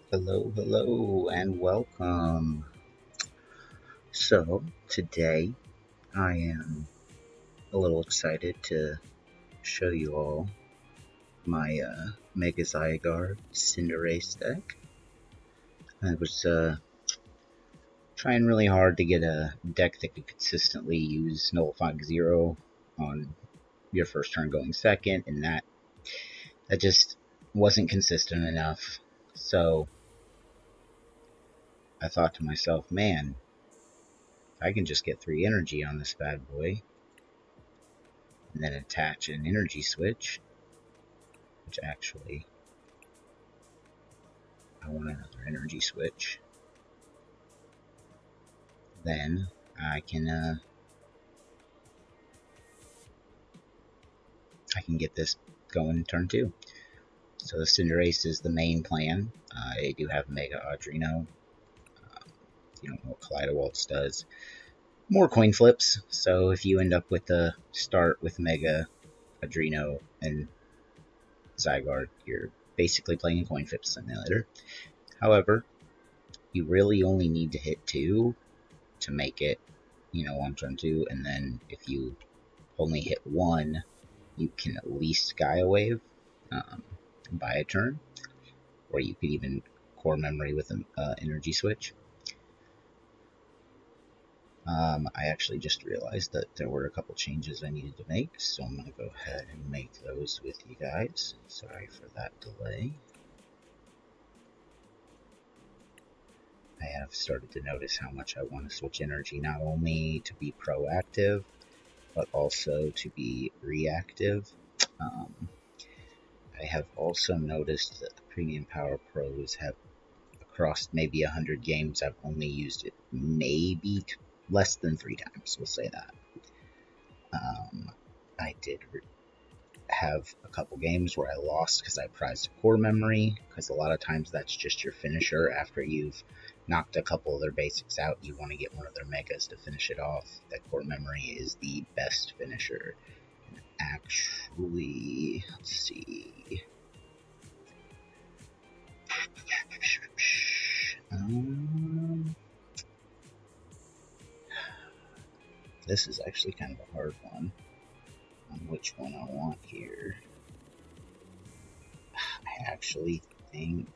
Hello, hello, and welcome. So, today I am a little excited to show you all my Mega Zygarde Cinderace deck. I was trying really hard to get a deck that could consistently use Nullifying 0 on your first turn going second, and that just wasn't consistent enough. So, I thought to myself, man, I can just get 3 energy on this bad boy and then attach an energy switch, which actually I want another energy switch. Then I can get this going turn 2. So the Cinderace is the main plan. I do have Mega Audrino. You don't know what Kaleidowaltz does. More coin flips. So if you end up with the start with Mega Audrino and Zygarde, you're basically playing a coin flip simulator. However, you really only need to hit 2 to make it, on turn 2, and then if you only hit 1, you can at least Gaia Wave by a turn, or you could even core memory with an energy switch. I actually just realized that there were a couple changes I needed to make, so I'm going to go ahead and make those with you guys. Sorry for that delay. I have started to notice how much I want to switch energy, not only to be proactive, but also to be reactive. I have also noticed that the Premium Power Pros have, across maybe 100 games, I've only used it maybe less than 3 times, we'll say that. I did have a couple games where I lost because I prized a core memory, because a lot of times that's just your finisher. After you've knocked a couple of their basics out, you want to get one of their megas to finish it off. That core memory is the best finisher. Actually, let's see. This is actually kind of a hard one on which one I want here. I actually think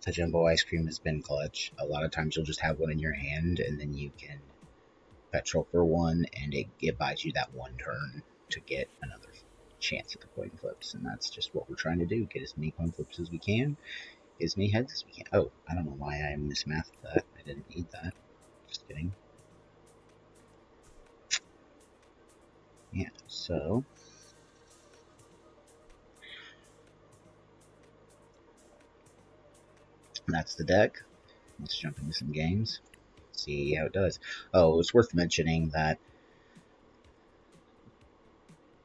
the jumbo ice cream has been clutch. A lot of times you'll just have one in your hand and then you can petrol for one, and it buys you that one turn to get another chance at the coin flips, and that's just what we're trying to do. Get as many coin flips as we can, as many heads as we can. Oh, I don't know why I mismathed that. I didn't need that. Just kidding. Yeah, so that's the deck. Let's jump into some games. See how it does. Oh, it's worth mentioning that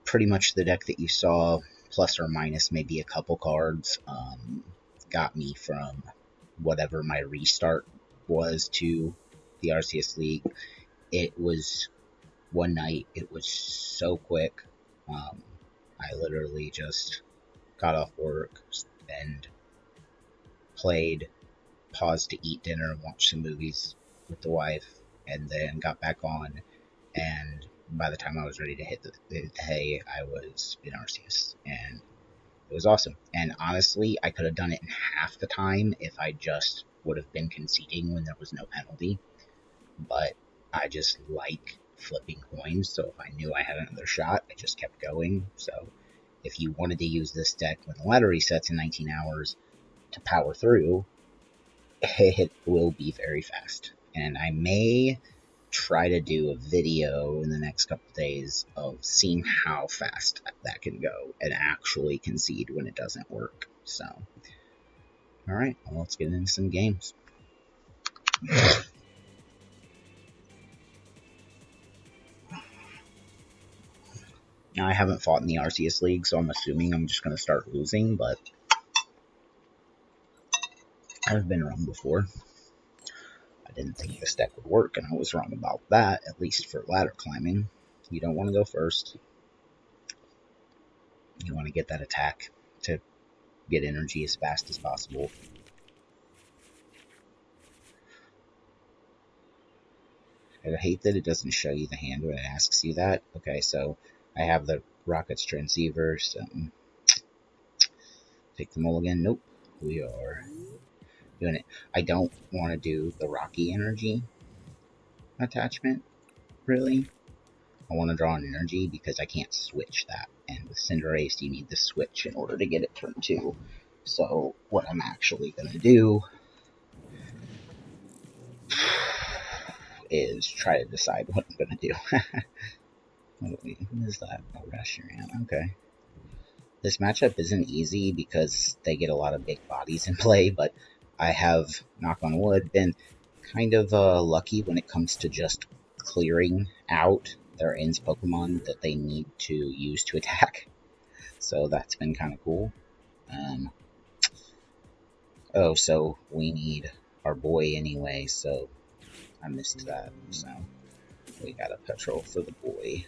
pretty much the deck that you saw, plus or minus maybe a couple cards, got me from whatever my restart was to the RCS League. It was one night. It was so quick. I literally just got off work and played, paused to eat dinner and watch some movies with the wife, and then got back on. And by the time I was ready to hit the hay, I was in RCS, and it was awesome. And honestly, I could have done it in half the time if I just would have been conceding when there was no penalty. But I just like flipping coins, so if I knew I had another shot, I just kept going. So if you wanted to use this deck when the ladder resets in 19 hours to power through, it will be very fast. And I may try to do a video in the next couple days of seeing how fast that can go and actually concede when it doesn't work. So, alright, well, let's get into some games. Now, I haven't fought in the RCS League, so I'm assuming I'm just going to start losing, but I've been wrong before. I didn't think this deck would work, and I was wrong about that, at least for ladder climbing. You don't want to go first. You want to get that attack to get energy as fast as possible. I hate that it doesn't show you the hand when it asks you that. Okay, so I have the Rocket's Transceiver, so take the mulligan. Nope, we are doing it. I don't want to do the Rocky Energy attachment, really. I want to draw an energy because I can't switch that. And with Cinderace, you need the switch in order to get it turn 2. So what I'm actually going to do is try to decide what I'm going to do. What is that? Oh, Reshiram. Okay. This matchup isn't easy because they get a lot of big bodies in play, but I have, knock on wood, been kind of lucky when it comes to just clearing out their ends Pokemon that they need to use to attack. So that's been kind of cool. Oh, so we need our boy anyway, so I missed that. So we got a petrol for the boy.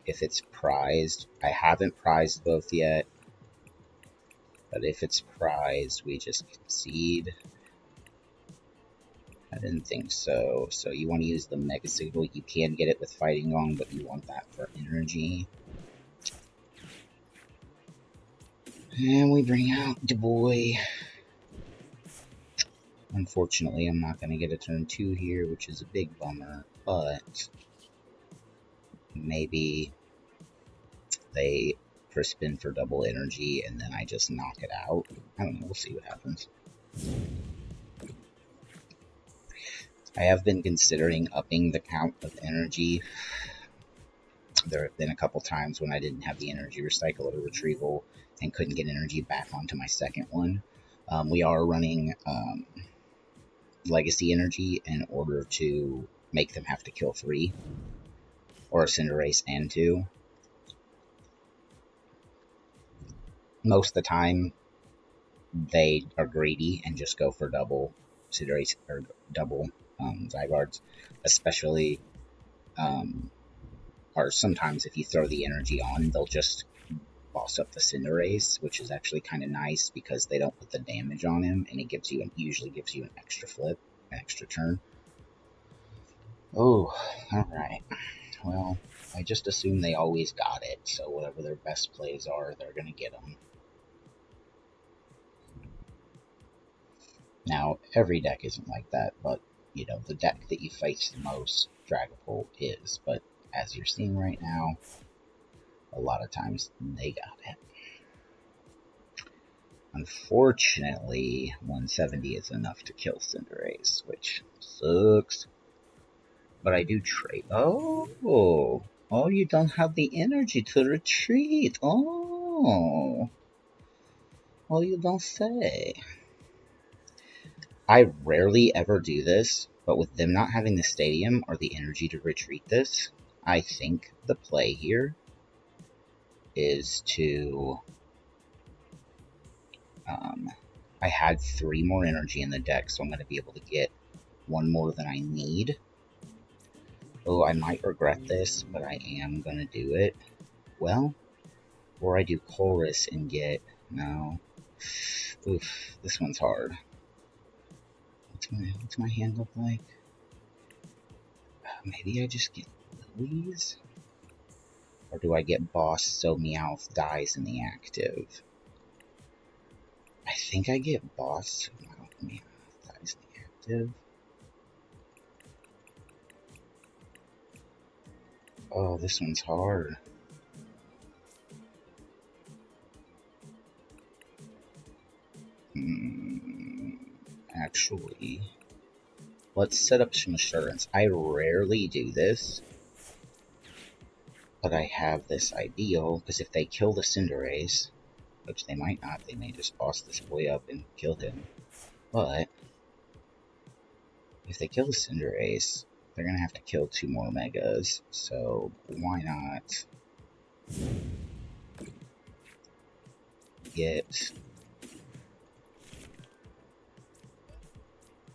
If it's prized, I haven't prized both yet, but if it's prized, we just concede. I didn't think so. So you want to use the Mega Signal. You can get it with Fighting Gong, but you want that for energy. And we bring out the boy. Unfortunately, I'm not going to get a turn 2 here, which is a big bummer, but maybe they first spin for double energy and then I just knock it out. I don't know, we'll see what happens. I have been considering upping the count of energy. There have been a couple times when I didn't have the energy recycle or retrieval and couldn't get energy back onto my second one. We are running legacy energy in order to make them have to kill 3, or a Cinderace and 2. Most of the time, they are greedy and just go for double Cinderace or double Zygardes, especially, or sometimes if you throw the energy on, they'll just boss up the Cinderace, which is actually kind of nice because they don't put the damage on him, and it usually gives you an extra flip, an extra turn. Oh, alright. Well, I just assume they always got it, so whatever their best plays are, they're going to get them. Now, every deck isn't like that, but, you know, the deck that you face the most, Dragapult, is. But as you're seeing right now, a lot of times they got it. Unfortunately, 170 is enough to kill Cinderace, which sucks. But I do trade. Oh, you don't have the energy to retreat. Oh, you don't say. I rarely ever do this, but with them not having the stadium or the energy to retreat this, I think the play here is to... I had 3 more energy in the deck, so I'm going to be able to get 1 more than I need. Oh, I might regret this, but I am going to do it. Well, or I do Chorus and get... No. Oof, this one's hard. What's my hand look like? Maybe I just get Louise? Or do I get Boss so Meowth dies in the active? I think I get Boss so Meowth dies in the active. Oh, this one's hard. Actually, let's set up some assurance. I rarely do this, but I have this ideal, because if they kill the Cinderace, which they might not, they may just boss this boy up and kill him, but if they kill the Cinderace, they're going to have to kill 2 more Megas, so why not get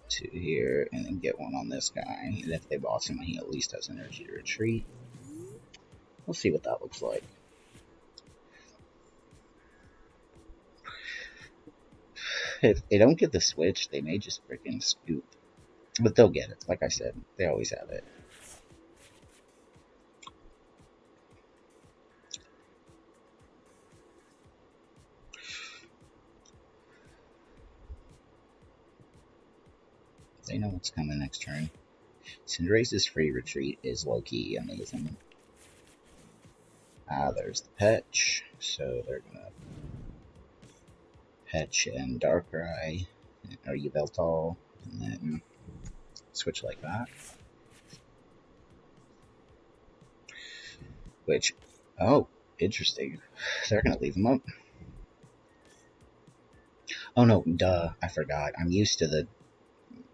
2 here, and then get 1 on this guy, and if they boss him, he at least has energy to retreat. we'll see what that looks like. If they don't get the switch, they may just freaking scoop. But they'll get it. Like I said, they always have it. They know what's coming next turn. Cinderace's free retreat is low-key amazing. There's the Petch, so they're gonna Petch and Darkrai, or Yveltal, and then switch like that. Which, oh, interesting. They're gonna leave them up. Oh no, duh, I forgot. I'm used to the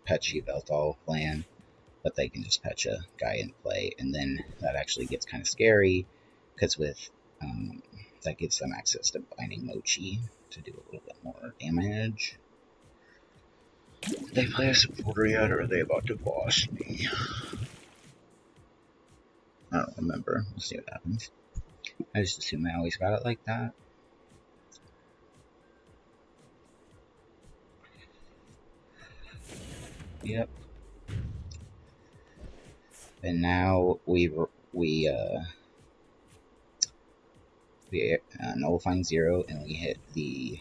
Petch Yveltal plan, but they can just Petch a guy in play, and then that actually gets kind of scary, because with that gives them access to Binding Mochi to do a little bit more damage. Did they play a supporter yet, or are they about to boss me? I don't remember. We'll see what happens. I just assume they always got it like that. Yep. And now we Nullifying 0, and we hit the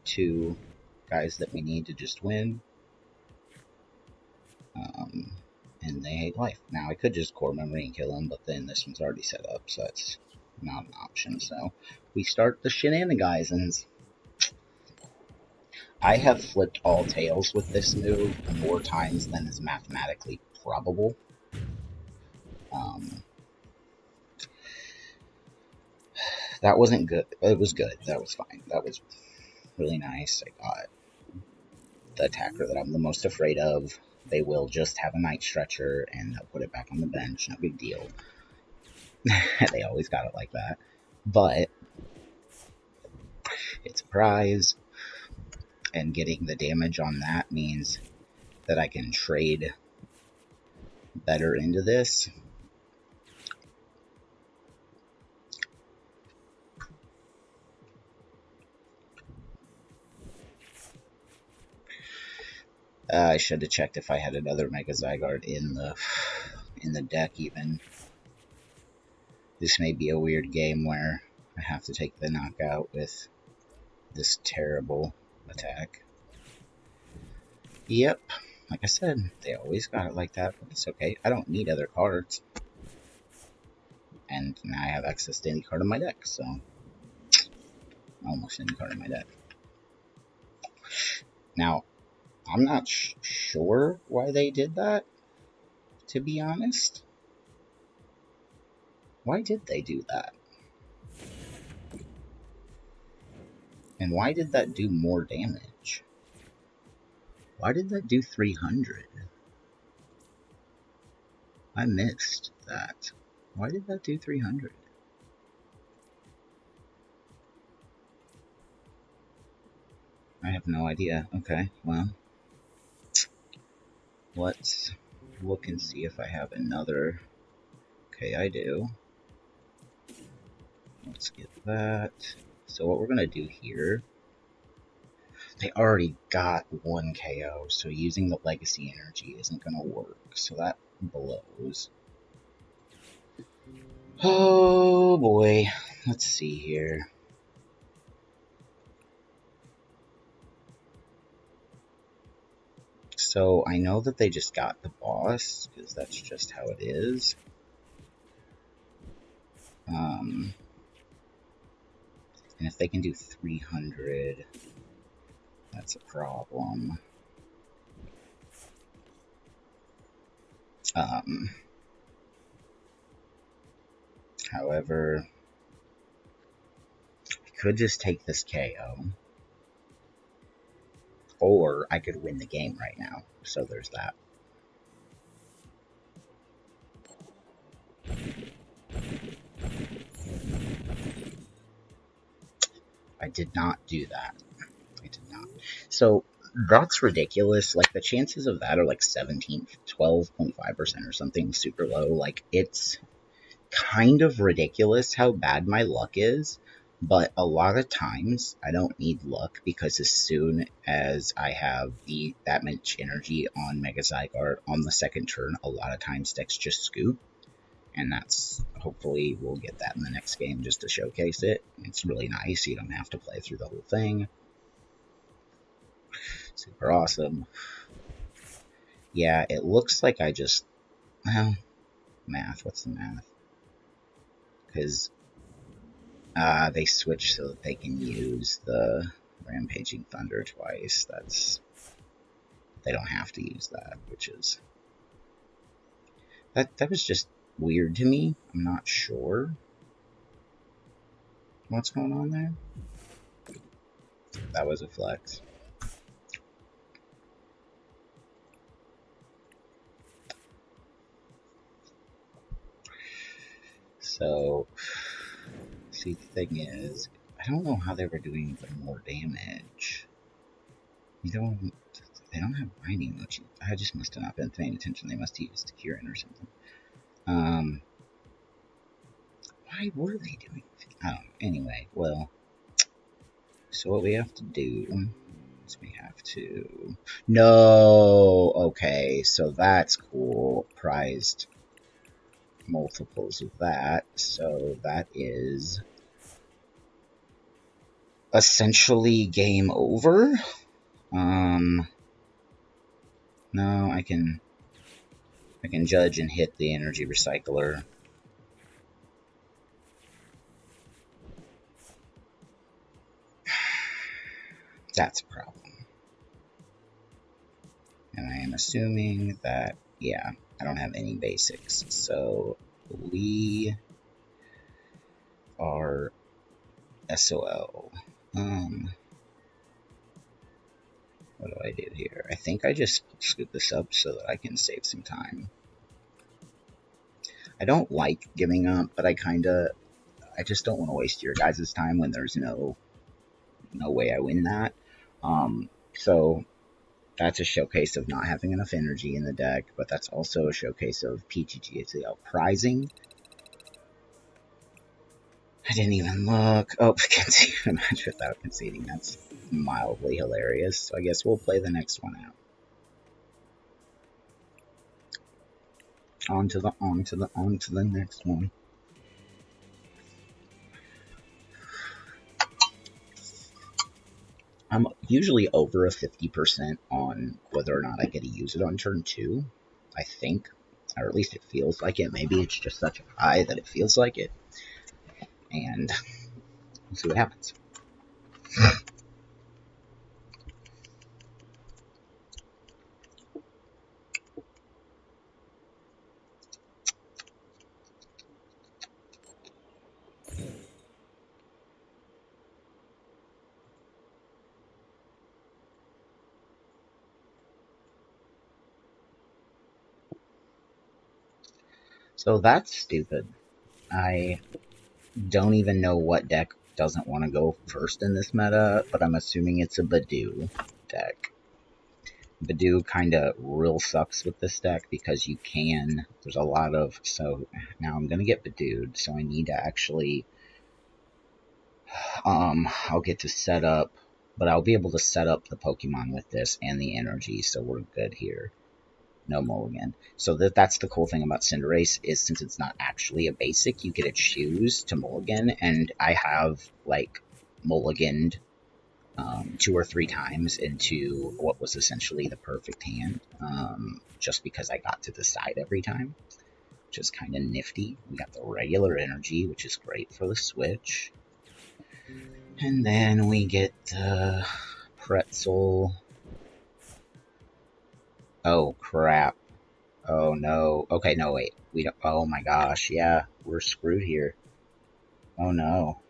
2 guys that we need to just win. And they hate life. Now, I could just core memory and kill him, but then this one's already set up, so that's not an option. So we start the shenanigans. I have flipped all tails with this move more times than is mathematically probable. That wasn't good. It was good. That was fine. That was really nice. I got the attacker that I'm the most afraid of. They will just have a night stretcher and they'll put it back on the bench. No big deal. They always got it like that. But it's a prize. And getting the damage on that means that I can trade better into this. I should have checked if I had another Mega Zygarde in the deck even. This may be a weird game where I have to take the knockout with this terrible attack. Yep, like I said, they always got it like that, but it's okay. I don't need other cards. And now I have access to any card in my deck, so almost any card in my deck. Now, I'm not sure why they did that, to be honest. Why did they do that? And why did that do more damage? Why did that do 300? I missed that. Why did that do 300? I have no idea. Okay, well, let's look and see if I have another. Okay, I do. Let's get that. So what we're going to do here, they already got 1 KO, so using the Legacy Energy isn't going to work. So that blows. Oh boy, let's see here. So I know that they just got the boss, because that's just how it is. And if they can do 300, that's a problem. However, I could just take this KO. Or I could win the game right now. So there's that. I did not do that. I did not. So that's ridiculous. Like, the chances of that are like 12.5% or something super low. Like, it's kind of ridiculous how bad my luck is, but a lot of times I don't need luck because as soon as I have that much energy on Mega Zygarde on the second turn, a lot of times decks just scoop, and that's hopefully we'll get that in the next game just to showcase it. It's really nice. You don't have to play through the whole thing. Super awesome. Yeah, it looks like I just, well, math. What's the math? Because they switch so that they can use the Rampaging Thunder twice. They don't have to use that, which is that was just weird to me. I'm not sure what's going on there. That was a flex. So, see, the thing is, I don't know how they were doing even more damage. They don't have binding, which I just must have not been paying attention. They must have used Curin or something. Why were they doing? I don't know. Anyway, well, so what we have to do is we have to. No, okay, so that's cool. Prized multiples of that, so that is essentially game over. No, I can judge and hit the energy recycler. That's a problem. And I am assuming that, yeah, I don't have any basics, so we are SOL. What do I do here? I think I just scoop this up so that I can save some time. I don't like giving up, but I just don't want to waste your guys' time when there's no way I win that. So that's a showcase of not having enough energy in the deck, but that's also a showcase of PGGATL prizing. I didn't even look. Oh, concede a match without conceding. That's mildly hilarious. So I guess we'll play the next one out. On to the next one. I'm usually over a 50% on whether or not I get to use it on turn 2, I think. Or at least it feels like it. Maybe it's just such a high that it feels like it. And we'll see what happens. So that's stupid. I don't even know what deck doesn't want to go first in this meta, but I'm assuming it's a Badoo deck. Badoo kind of real sucks with this deck because there's a lot of, so now I'm going to get Badooed, so I need to actually, I'll get to set up, but I'll be able to set up the Pokemon with this and the energy, so we're good here. No mulligan. So that's the cool thing about Cinderace is since it's not actually a basic, you get to choose to mulligan, and I have like mulliganed 2 or 3 times into what was essentially the perfect hand, just because I got to decide every time, which is kind of nifty. We got the regular energy, which is great for the switch, and then we get the pretzel. Oh crap. Oh no. Okay, no, wait. We don't. Oh my gosh, yeah. We're screwed here. Oh no.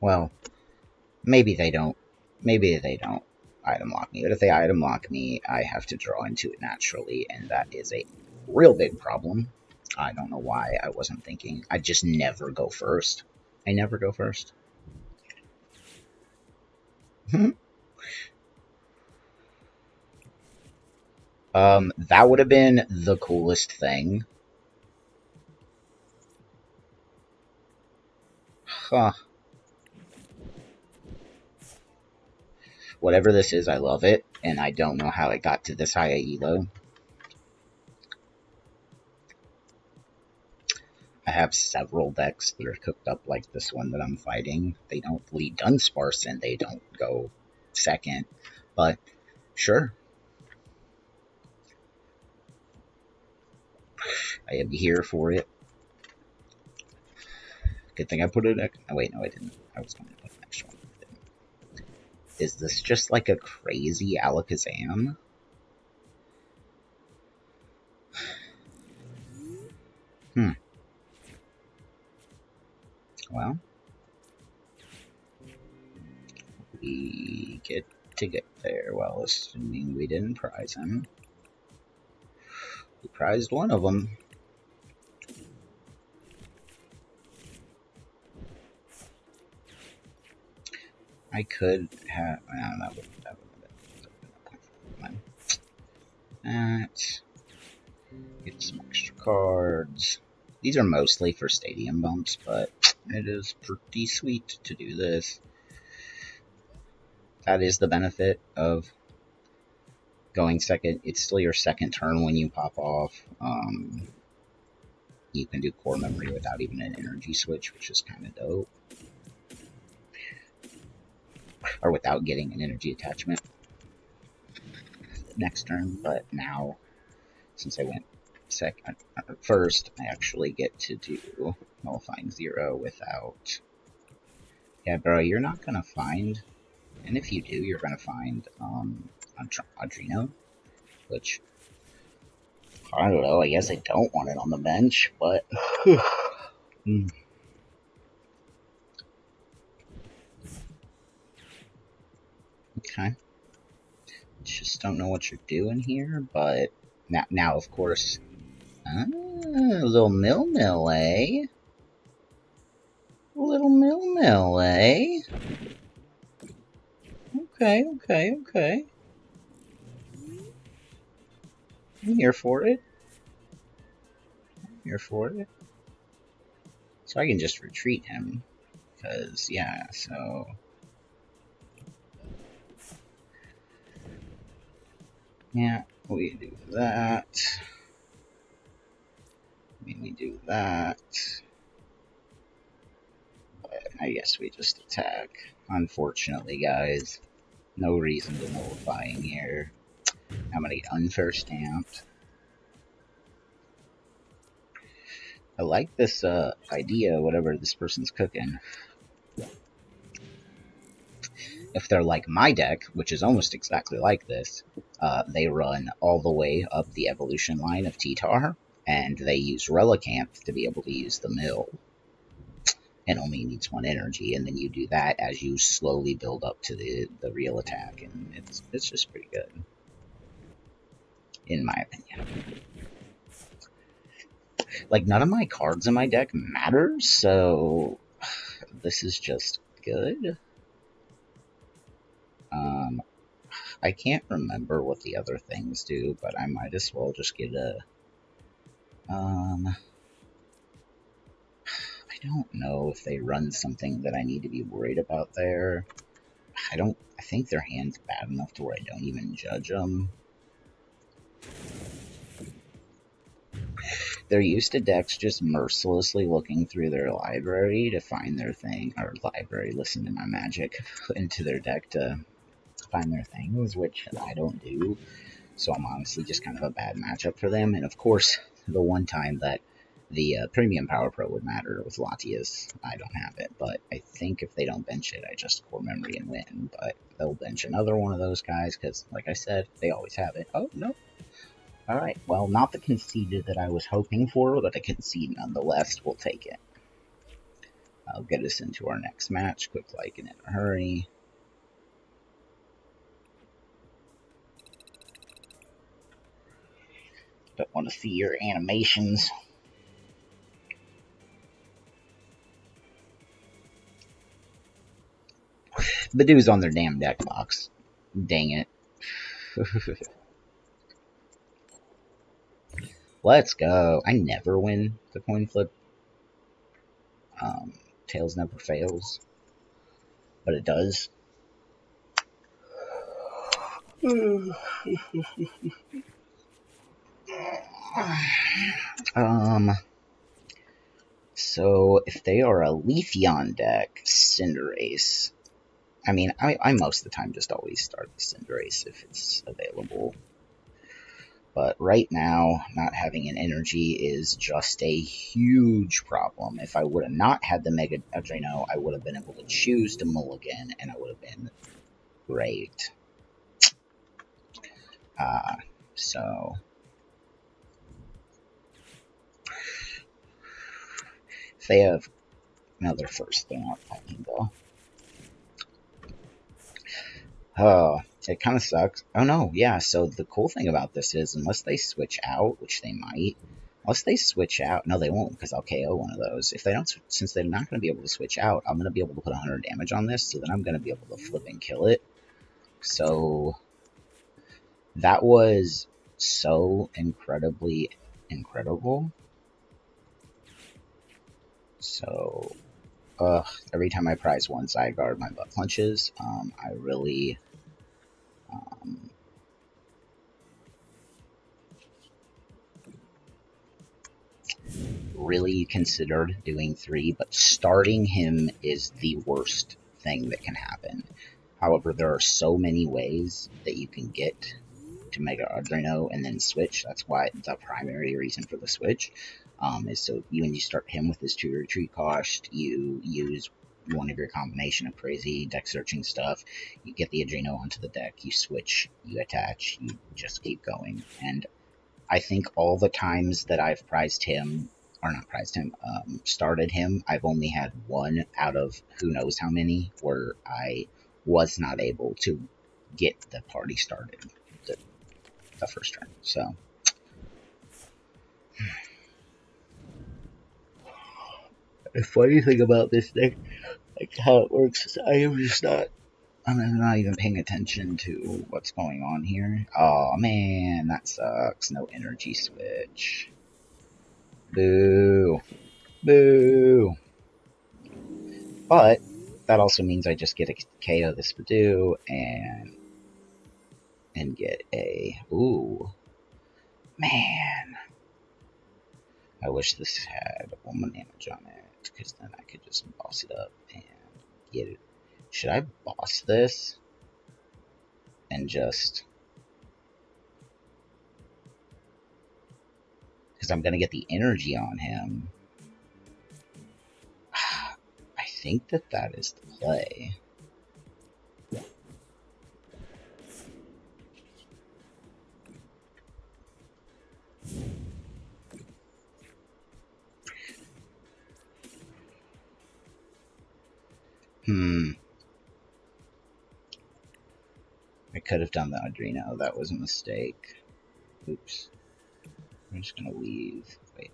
Well, maybe they don't. Maybe they don't item lock me. But if they item lock me, I have to draw into it naturally, and that is a real big problem. I don't know why I wasn't thinking. I just never go first. I never go first. That would have been the coolest thing. Huh. Whatever this is, I love it, and I don't know how it got to this high a elo. I have several decks that are cooked up like this one that I'm fighting. They don't bleed Dunsparce and they don't go second, but sure. I am here for it. Good thing I put it. Oh, wait, no, I didn't. I was going to put an extra one. Is this just like a crazy Alakazam? Well, we get to get there. Well, assuming we didn't prize him. We prized one of them. I could have. Well, that would have been that. Get some extra cards. These are mostly for stadium bumps, but it is pretty sweet to do this. That is the benefit of going second. It's still your second turn when you pop off. You can do core memory without even an energy switch, which is kind of dope. Or without getting an energy attachment next turn, but now, since I went first, I actually get to do Nullifying 0 without... Yeah, bro, you're not gonna find... And if you do, you're gonna find Adreno, which... I don't know, I guess I don't want it on the bench, but... Okay. Just don't know what you're doing here, but... Now of course... a little Mill, eh? A little Mill, eh? Okay. I'm here for it. So I can just retreat him. Because, yeah, so... Yeah, we do that. We do that. But I guess we just attack. Unfortunately, guys, no reason to Nullifying here. I'm gonna get unfair stamped. I like this idea, whatever this person's cooking. If they're like my deck, which is almost exactly like this, they run all the way up the evolution line of T-Tar, and they use Relicanth to be able to use the mill. And only needs one energy, and then you do that as you slowly build up to the real attack, and it's just pretty good, in my opinion. Like, none of my cards in my deck matter, so this is just good. I can't remember what the other things do, but I might as well just get a... I don't know if they run something that I need to be worried about there. I think their hand's bad enough to where I don't even judge them. They're used to decks just mercilessly looking through their library to find their thing, or library, listen to my magic, into their deck to find their things, which I don't do. So I'm honestly just kind of a bad matchup for them. And of course, the one time that the Premium Power Pro would matter with Latias, I don't have it. But I think if they don't bench it, I just core memory and win. But they'll bench another one of those guys because, like I said, they always have it. Oh, no. Alright, well, not the conceded that I was hoping for, but a concede nonetheless. We'll take it. I'll get us into our next match, quick like and in a hurry. Don't want to see your animations. The dude's on their damn deck box. Dang it. Let's go. I never win the coin flip. Tails never fails. But it does. So if they are a Leafeon deck, Cinderace. I mean, I most of the time just always start the Cinderace if it's available. But right now, not having an energy is just a huge problem. If I would have not had the Mega Adreno, I would have been able to choose to mulligan, and I would have been great. So if they have another first, they're not playing though. Oh, it kind of sucks. Oh no, yeah, so the cool thing about this is, unless they switch out, which they might, unless they switch out, no they won't, because I'll KO one of those. If they don't, since they're not going to be able to switch out, I'm going to be able to put 100 damage on this, so then I'm going to be able to flip and kill it. So, that was so incredibly incredible. So, every time I prize one Zygarde, my butt punches. I really... really considered doing 3, but starting him is the worst thing that can happen. However, there are so many ways that you can get to Mega Adreno and then switch. That's why the primary reason for the switch is so when you start him with his 2 retreat cost, you use one of your combination of crazy deck searching stuff, you get the Adreno onto the deck, you switch, you attach, you just keep going. And I think all the times that I've started him, I've only had one out of who knows how many where I was not able to get the party started the first turn. So, the funny thing about this deck, like how it works, is I'm not even paying attention to what's going on here. Oh man, that sucks. No energy switch. Boo. Boo. But that also means I just get a KO this Badoo and get a... Ooh. Man. I wish this had 1 damage on it, because then I could just boss it up and get it. Should I boss this? And just... because I'm going to get the energy on him. I think that is the play. I could have done the Adreno. That was a mistake. Oops. I'm just going to leave. Wait.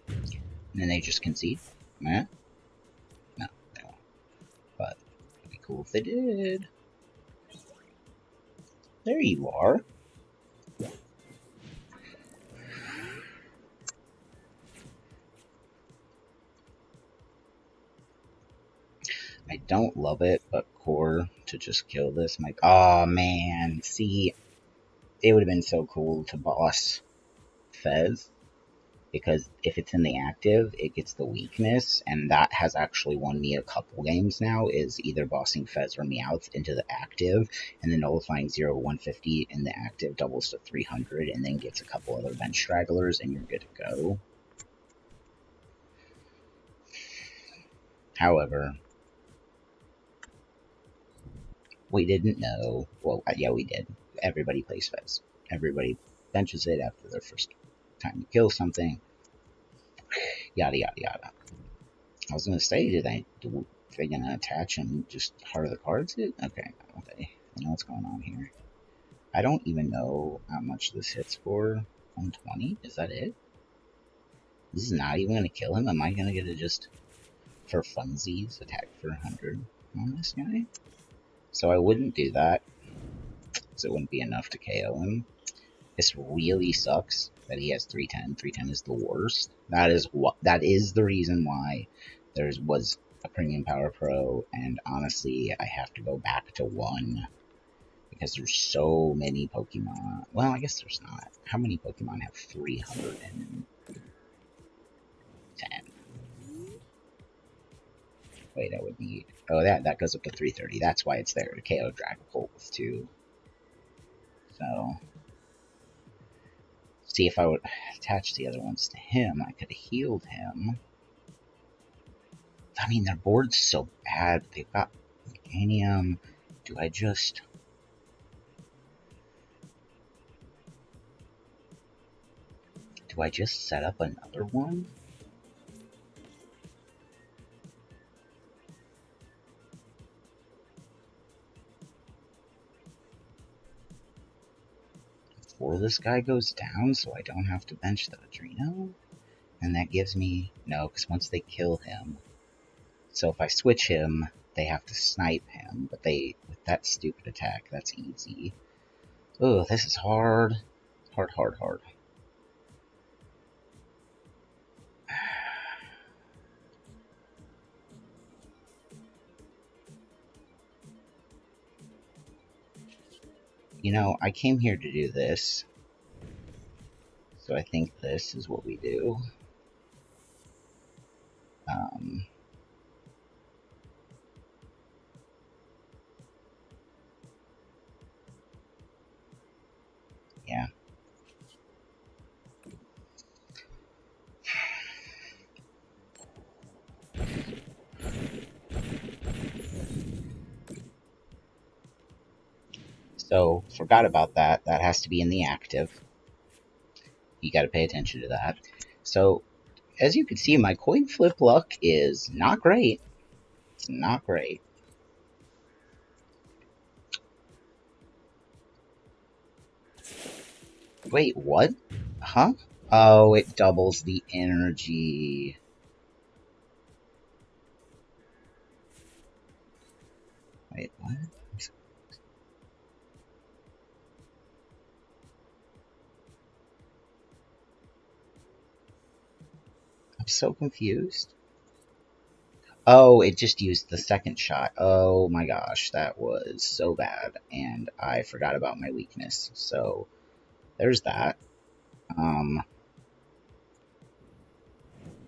And then they just concede? Eh? No, they won't. But it'd be cool if they did. There you are. I don't love it, but core to just kill this. I'm like, oh man, see, it would have been so cool to boss Fez, because if it's in the active, it gets the weakness, and that has actually won me a couple games now, is either bossing Fez or Meowth into the active, and then nullifying 0 to 150 in the active doubles to 300, and then gets a couple other bench stragglers, and you're good to go. However, we didn't know. Well, yeah, we did. Everybody plays Fez. Everybody benches it after their first time to kill something. Yada, yada, yada. I was going to say, are they going to attach and just heart of the cards it? Okay, they know what's going on here. I don't even know how much this hits for. 120? Is that it? This is not even going to kill him? Am I going to get to just, for funsies, attack for 100 on this guy? So I wouldn't do that, because it wouldn't be enough to KO him. This really sucks that he has 310. 310 is the worst. That is the reason why there was a Premium Power Pro, and honestly, I have to go back to 1 because there's so many Pokemon. Well, I guess there's not. How many Pokemon have 310? Wait, I would need... Oh, that goes up to 330. That's why it's there to KO Dragapult with 2. So... See, if I would attach the other ones to him, I could have healed him. I mean, their board's so bad. They've got Meganium. Do I just... set up another one? Before this guy goes down, so I don't have to bench the Adreno? And that gives me... No, because once they kill him... So if I switch him, they have to snipe him. But with that stupid attack, that's easy. Oh, this is hard. Hard. You know, I came here to do this. So I think this is what we do. Yeah. So, forgot about that. That has to be in the active. You gotta pay attention to that. So, as you can see, my coin flip luck is not great. It's not great. Wait, what? Huh? Oh, it doubles the energy. Wait, what? I'm so confused. Oh, it just used the second shot. Oh my gosh, that was so bad. And I forgot about my weakness. So, there's that. That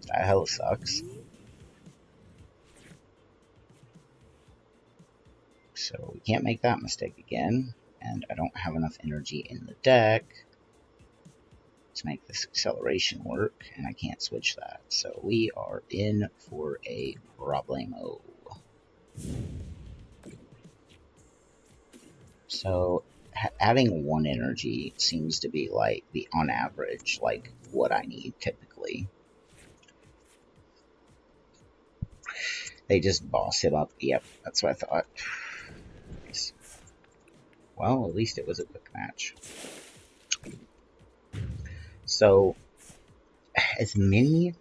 hella sucks. So we can't make that mistake again. And I don't have enough energy in the deck to make this acceleration work, and I can't switch that. So we are in for a problemo. So adding 1 energy seems to be like on average, like what I need typically. They just boss him up. Yep, that's what I thought. Nice. Well, at least it was a quick match. So, as many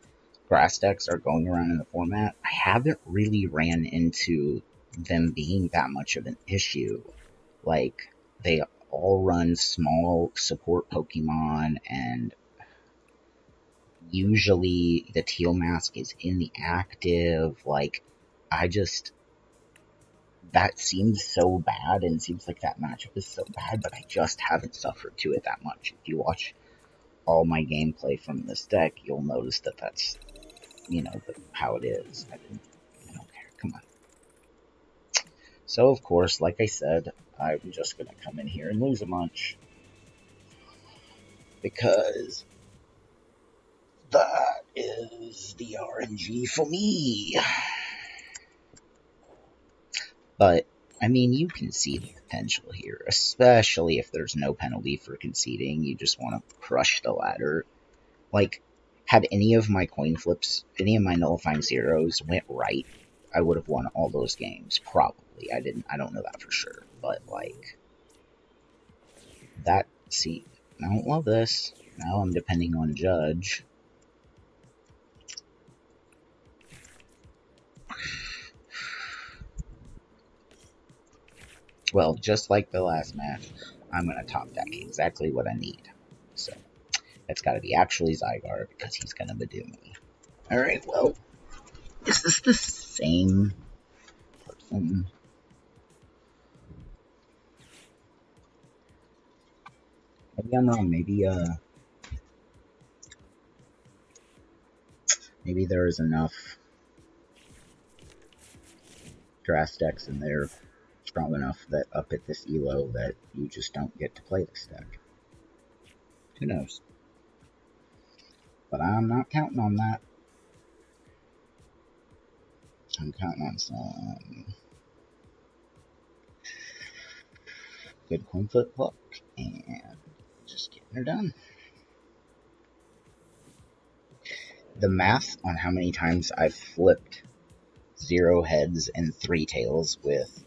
grass decks are going around in the format, I haven't really ran into them being that much of an issue. Like, they all run small support Pokemon, and usually the Teal Mask is in the active. Like, that seems so bad, and seems like that matchup is so bad, but I just haven't suffered to it that much. If you watch all my gameplay from this deck, you'll notice that that's, how it is. I don't care. Come on. So, of course, like I said, I'm just going to come in here and lose a bunch. Because that is the RNG for me. But, I mean, you can see the potential here, especially if there's no penalty for conceding. You just want to crush the ladder. Like, had any of my coin flips, any of my nullifying zeros went right, I would have won all those games. Probably. I don't know that for sure. But, like, I don't love this. Now I'm depending on Judge. Well, just like the last match, I'm going to top deck exactly what I need. So it's got to be actually Zygarde because he's going to Badoo me. Alright, well, is this the same person? Maybe I'm wrong. Maybe there's enough grass decks in there strong enough that up at this elo that you just don't get to play this deck. Who knows? But I'm not counting on that. I'm counting on some good coin flip luck and just getting her done. The math on how many times I've flipped 0 heads and 3 tails with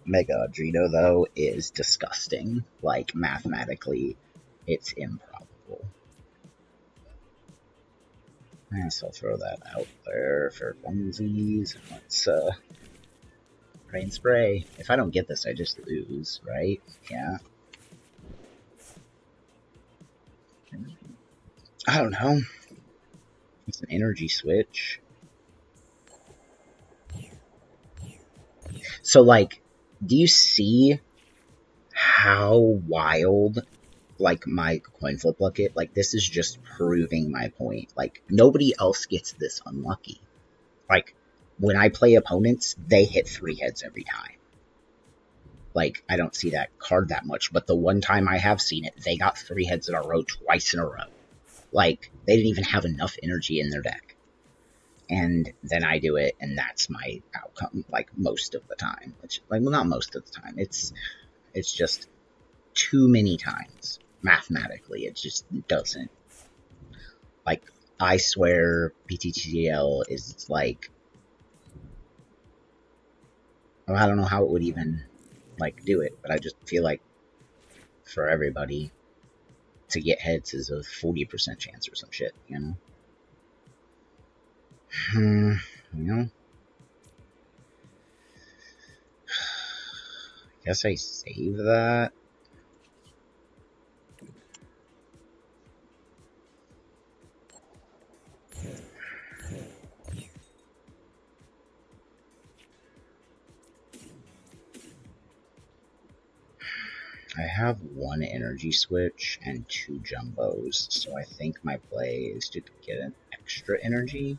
Mega Adreno, though, is disgusting. Like, mathematically, it's improbable. So I'll throw that out there for funsies. Let's rain spray. If I don't get this, I just lose, right? Yeah. I don't know. It's an energy switch. So, like, do you see how wild, like, my coin flip bucket? Like, this is just proving my point. Like, nobody else gets this unlucky. Like, when I play opponents, they hit 3 heads every time. Like, I don't see that card that much, but the one time I have seen it, they got 3 heads in a row twice in a row. Like, they didn't even have enough energy in their deck. And then I do it, and that's my outcome, like, most of the time. Which, like, well, not most of the time. It's just too many times. Mathematically, it just doesn't. Like, I swear PTTL is, like, well, I don't know how it would even, like, do it, but I just feel like for everybody to get heads is a 40% chance or some shit, you know? You know? I guess I save that. I have 1 energy switch and 2 jumbos, so I think my play is to get an extra energy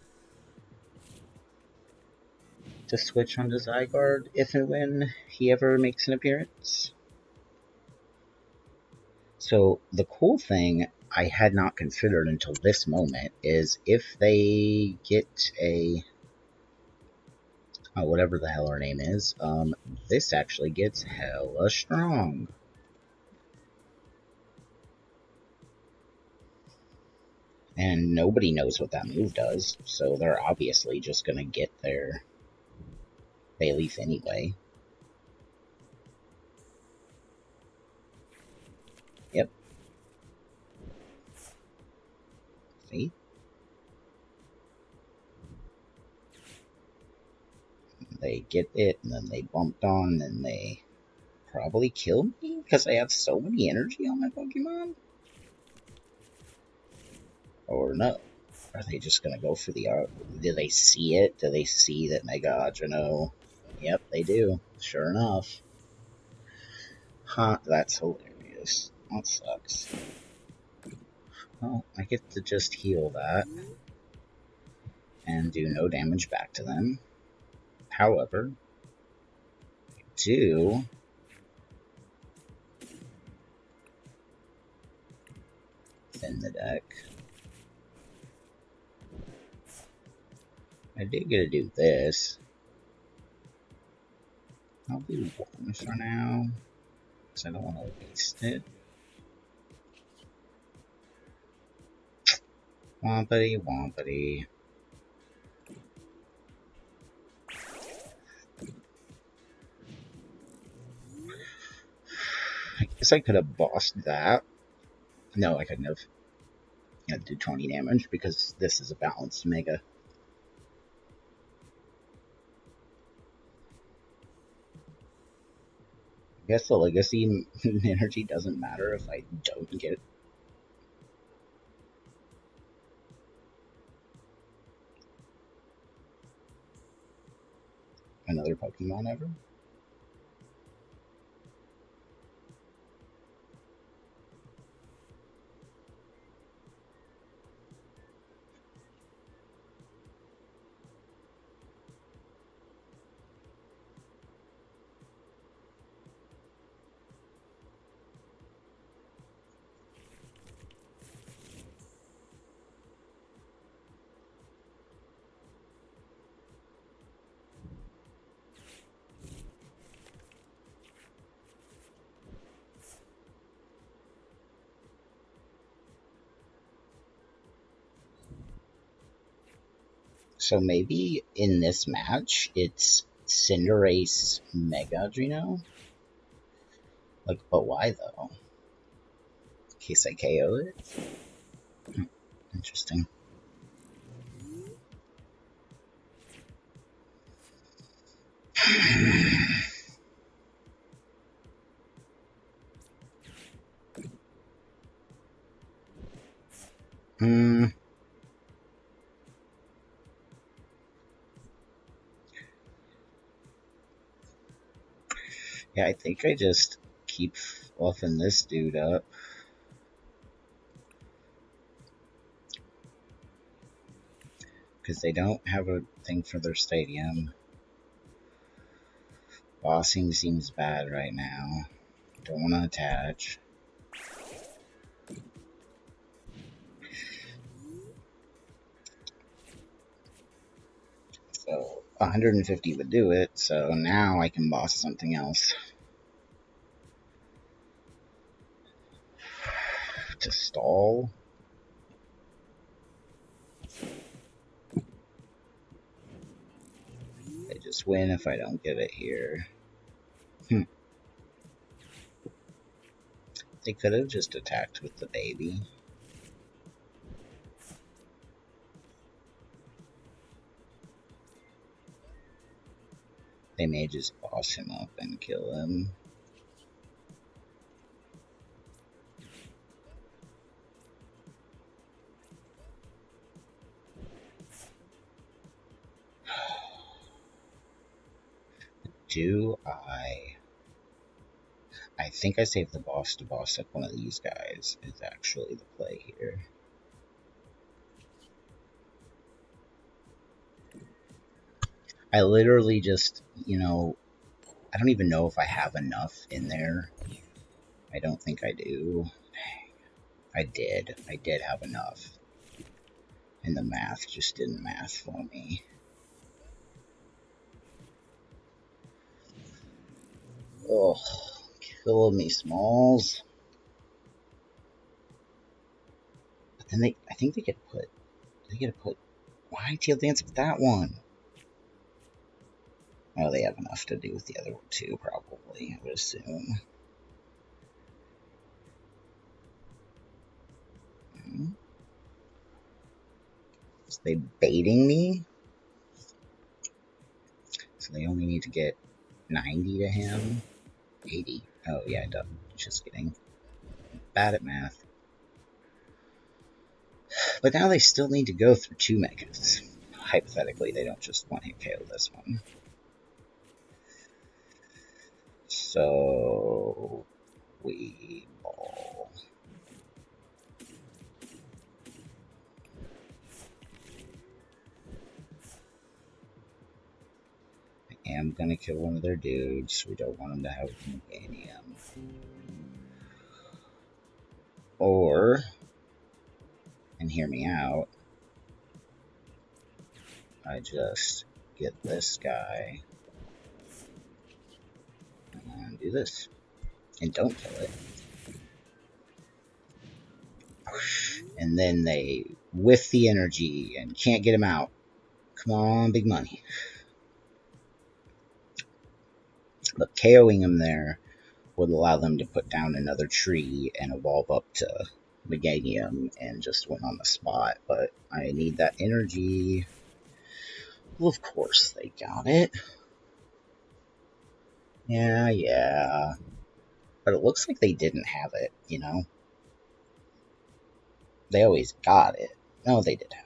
to switch onto Zygarde if and when he ever makes an appearance. So the cool thing I had not considered until this moment is if they get a whatever the hell her name is, this actually gets hella strong. And nobody knows what that move does, so they're obviously just gonna get their Bayleaf anyway. Yep. See? They get it, and then they bumped on, and they probably killed me because I have so many energy on my Pokemon? Or no? Are they just gonna go for the art? Do they see it? Do they see that Mega Adreno? Yep, they do. Sure enough. Huh, that's hilarious. That sucks. Well, I get to just heal that and do no damage back to them. However, I do thin the deck. I do get to do this. I'll do 1 for now, because I don't want to waste it. Wompity, wompity. I guess I could have bossed that. No, I couldn't have. I had to do 20 damage because this is a balanced Mega. I guess the Legacy energy doesn't matter if I don't get other Pokemon ever? So maybe in this match, it's Cinderace Mega Adreno? Like, but why though? In case I KO it? Interesting. Yeah, I think I just keep fluffing this dude up. Because they don't have a thing for their stadium. Bossing seems bad right now. Don't want to attach. So 150 would do it, so now I can boss something else. To stall? I just win if I don't get it here. They could have just attacked with the baby. They may just boss him up and kill him. Do I think I saved the boss to boss up one of these guys is actually the play here. I literally just, I don't even know if I have enough in there. I don't think I do. I did have enough. And the math just didn't math for me. Oh, killing me, Smalls. But then I think they get to put, why Tail Dance with that one? Oh, they have enough to do with the other one too, probably, I would assume. So they baiting me? So they only need to get 90 to him? 80. Oh, yeah, just kidding. Bad at math. But now they still need to go through 2 megas. Hypothetically, they don't just one hit KO this one. So we ball. I am gonna kill one of their dudes. We don't want them to have Meganium. Or, and hear me out, I just get this guy and do this. And don't kill it. And then they whiff the energy and can't get him out. Come on, big money. But KOing him there would allow them to put down another tree and evolve up to Meganium and just win on the spot. But I need that energy. Well, of course they got it. Yeah. But it looks like they didn't have it, They always got it. No, they did have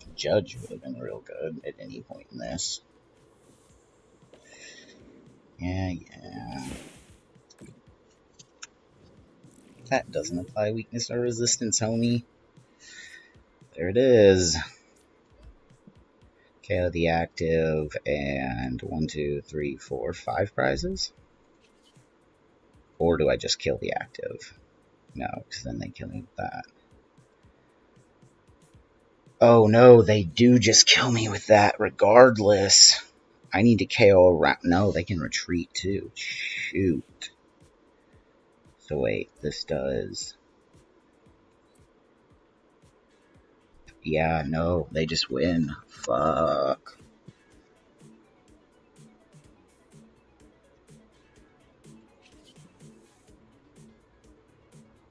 it. Judge would have been real good at any point in this. Yeah. That doesn't apply weakness or resistance, homie. There it is. KO the active and 1, 2, 3, 4, 5 prizes? Or do I just kill the active? No, because then they kill me with that. Oh no, they do just kill me with that regardless. I need to KO around. No, they can retreat too. Shoot. So wait, this does. Yeah, no, they just win. Fuck.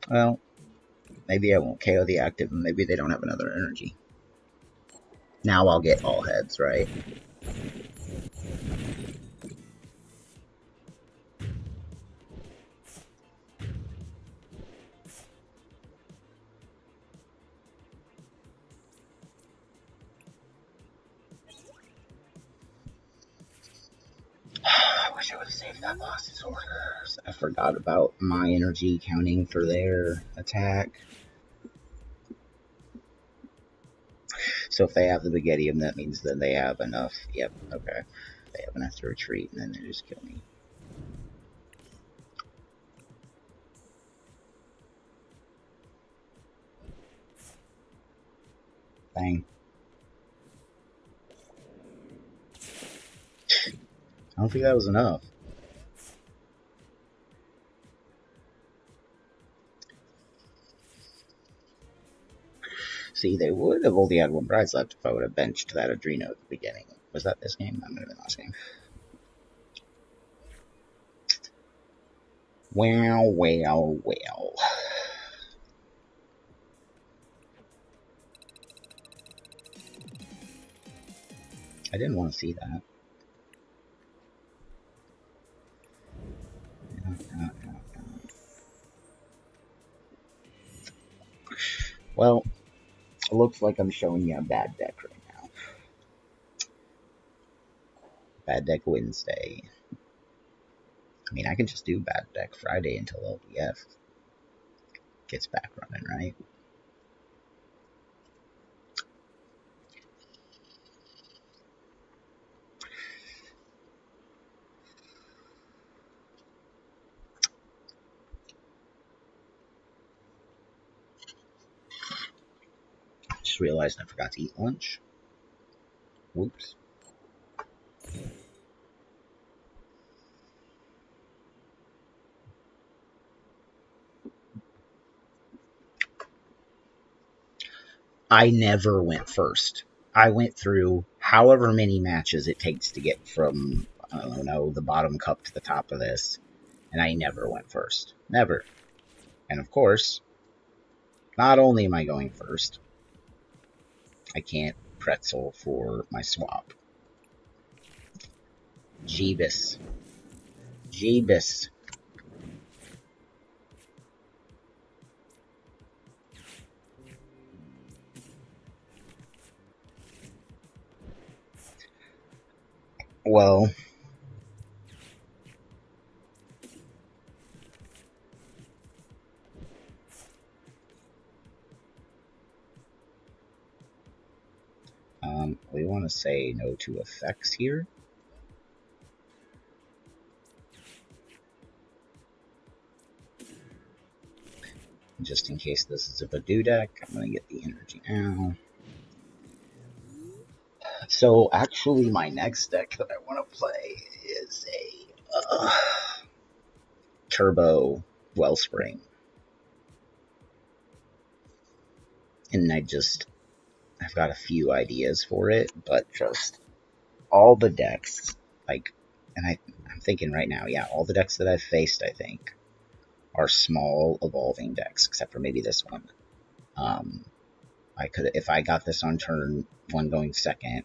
Well, maybe I won't KO the active and maybe they don't have another energy. Now I'll get all heads, right? I wish I would have saved that boss's orders. I forgot about my energy counting for their attack. So if they have the Begedium, that means that they have enough. Yep, okay. They have enough to retreat, and then they just kill me. Bang. I don't think that was enough. See, they would have only had one prize left if I would have benched that Adreno at the beginning. Was that this game? That might have been last game. Well. I didn't want to see that. Well, it looks like I'm showing you a bad deck right now. Bad deck Wednesday. I mean, I can just do bad deck Friday until LDF gets back running, right? Just realized I forgot to eat lunch. Whoops. I never went first. I went through however many matches it takes to get from, I don't know, the bottom cup to the top of this, and I never went first. Never. And of course, not only am I going first, I can't pretzel for my swap. Jeebus. Well, we want to say no to effects here. Just in case this is a Badoo deck, I'm going to get the energy now. So actually my next deck that I want to play is a Turbo Wellspring. And I've got a few ideas for it, but just all the decks, like, and I'm thinking right now, yeah, all the decks that I've faced, I think, are small evolving decks, except for maybe this one. I could, if I got this on turn 1 going second,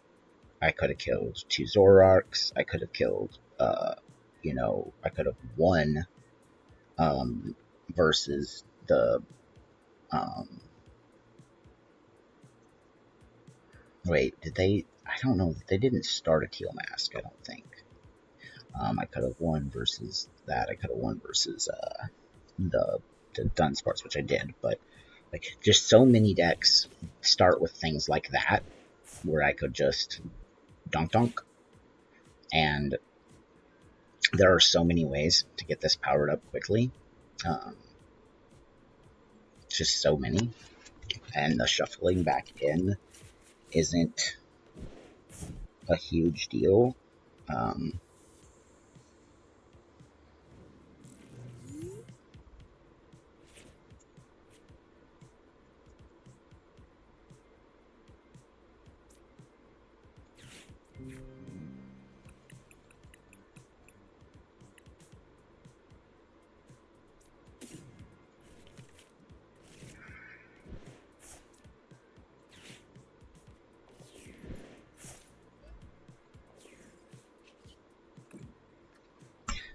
I could have killed 2 Zoroarks. I could have killed, I could have won versus the Wait, did they? I don't know. They didn't start a teal mask, I don't think. I could have won versus that. I could have won versus the Dunsparce, which I did. But like, just so many decks start with things like that, where I could just dunk. And there are so many ways to get this powered up quickly. Just so many. And the shuffling back in isn't a huge deal.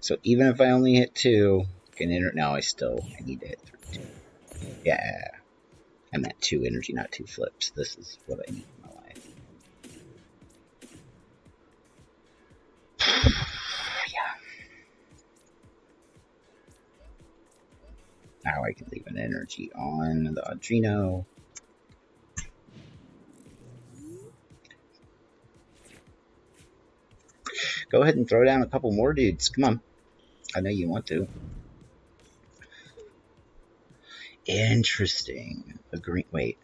So even if I only hit 2, can no, I need to hit 3. Yeah, I meant 2 energy, not 2 flips. This is what I need in my life. Yeah. Now I can leave an energy on the Audrino. Go ahead and throw down a couple more dudes. Come on. I know you want to. Interesting. Wait.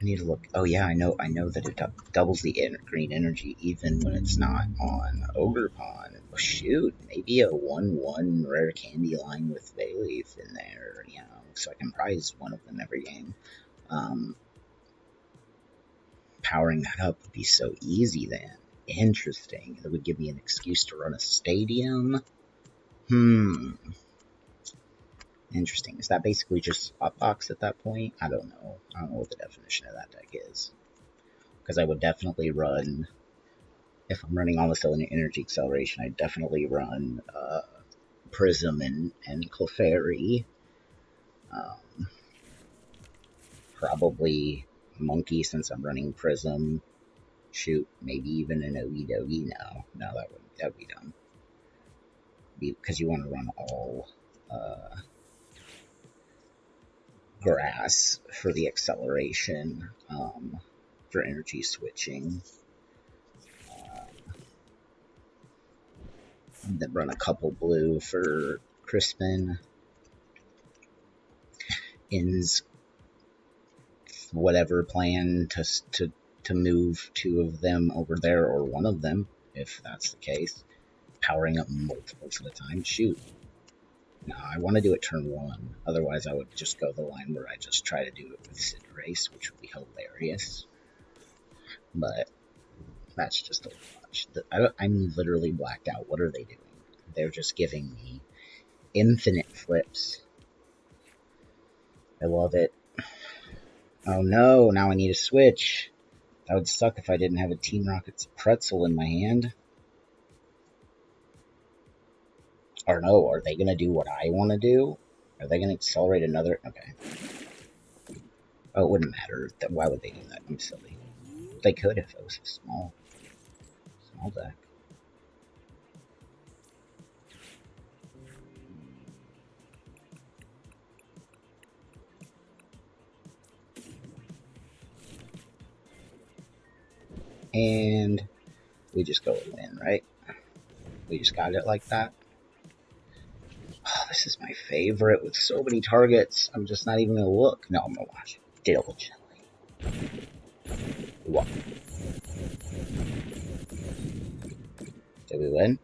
I need to look. Oh yeah, I know that it doubles the green energy even when it's not on Ogerpon. Oh, shoot, maybe a 1/1 rare candy line with Bayleaf in there, so I can prize one of them every game. Powering that up would be so easy then. Interesting. That would give me an excuse to run a stadium. Interesting. Is that basically just Hotbox at that point? I don't know. I don't know what the definition of that deck is. Because I would definitely run, if I'm running all this energy acceleration, I'd definitely run Prism and Clefairy. Probably Monkey since I'm running Prism. Shoot, maybe even an Ogie Dogie. No, that would be dumb. Because you want to run all grass for the acceleration, for energy switching. Then run a couple blue for Crispin. In's whatever plan to move 2 of them over there, or 1 of them, if that's the case. Powering up multiples at a time. Shoot. No, I want to do it turn 1. Otherwise, I would just go the line where I just try to do it with Cinderace, which would be hilarious. But that's just a little much. I'm literally blacked out. What are they doing? They're just giving me infinite flips. I love it. Oh no, now I need a switch. That would suck if I didn't have a Team Rocket's pretzel in my hand. Or no, are they going to do what I want to do? Are they going to accelerate another? Okay. Oh, it wouldn't matter. Why would they do that? I'm silly. They could if it was a small deck. And we just go in, right? We just got it like that. Oh, this is my favorite with so many targets. I'm just not even going to look. No, I'm going to watch it diligently. What? Did we win?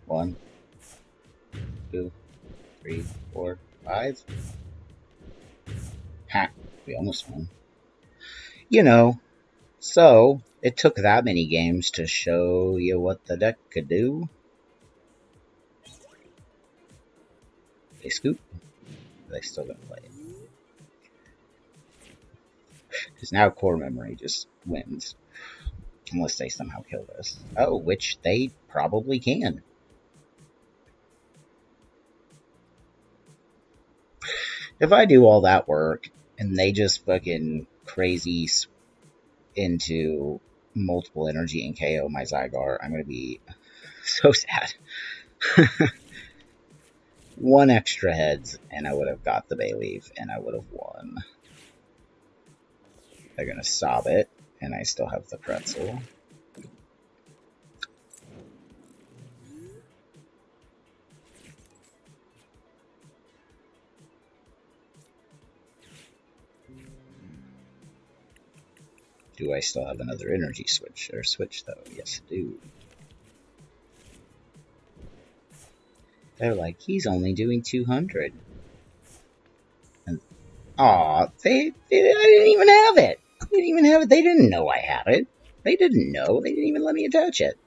1, 2, 3, 4, 5. Ha! We almost won. So it took that many games to show you what the deck could do. They scoop. They still gonna play it. Because now core memory just wins. Unless they somehow kill this. Oh, which they probably can. If I do all that work and they just fucking crazy into multiple energy and KO my Zygarde, I'm going to be so sad. One extra heads, and I would have got the Bayleaf, and I would have won. They're going to sob it, and I still have the pretzel. Do I still have another energy switch? Or switch, though? Yes, I do. They're like, he's only doing 200. And, aw, I didn't even have it. They didn't even have it. They didn't know I had it. They didn't know. They didn't even let me attach it.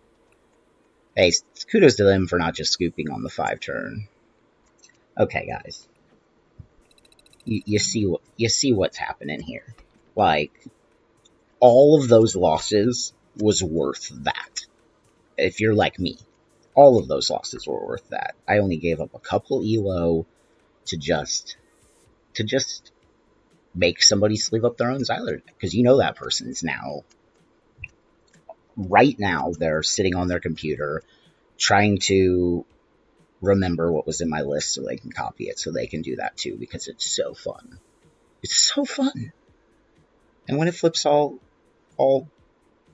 Hey, kudos to them for not just scooping on the 5-turn. Okay, guys. You see what's happening here. Like, all of those losses was worth that. If you're like me, all of those losses were worth that. I only gave up a couple elo to just make somebody sleeve up their own Zygarde, because you know that person's now, right now, they're sitting on their computer trying to remember what was in my list so they can copy it, so they can do that too, because it's so fun. It's so fun. And when it flips all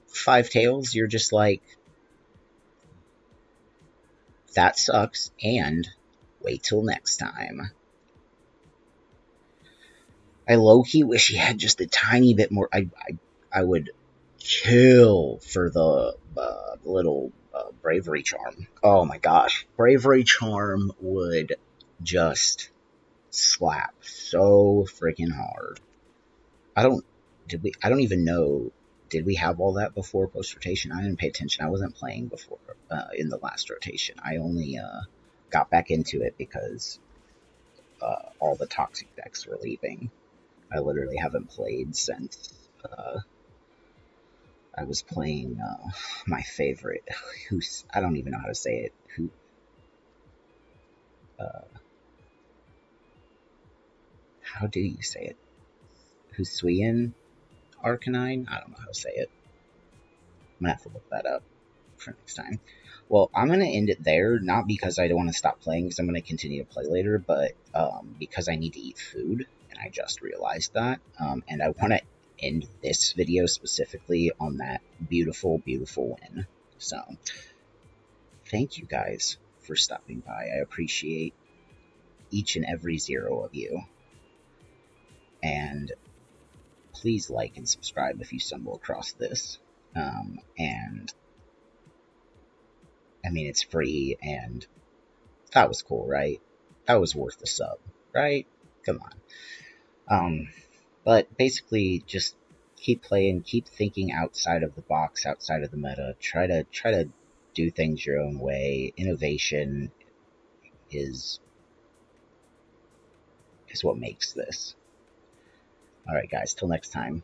5 tails, you're just like, that sucks, and wait till next time. I low-key wish he had just a tiny bit more. I would kill for the little Bravery Charm. Oh my gosh. Bravery Charm would just slap so freaking hard. I don't even know. Did we have all that before post-rotation? I didn't pay attention. I wasn't playing before in the last rotation. I only got back into it because all the toxic decks were leaving. I literally haven't played since I was playing my favorite, I don't even know how to say it, how do you say it? Hisuian Arcanine? I don't know how to say it. I'm gonna have to look that up for next time. Well, I'm gonna end it there, not because I don't want to stop playing, because I'm gonna continue to play later, but because I need to eat food, and I just realized that, and I want to end this video specifically on that beautiful, beautiful win. So, thank you guys for stopping by. I appreciate each and every 0 of you. And please like and subscribe if you stumble across this. And I mean, it's free, and that was cool, right? That was worth the sub, right? Come on. But basically, just keep playing, keep thinking outside of the box, outside of the meta. Try to do things your own way. Innovation is what makes this. All right, guys. Till next time.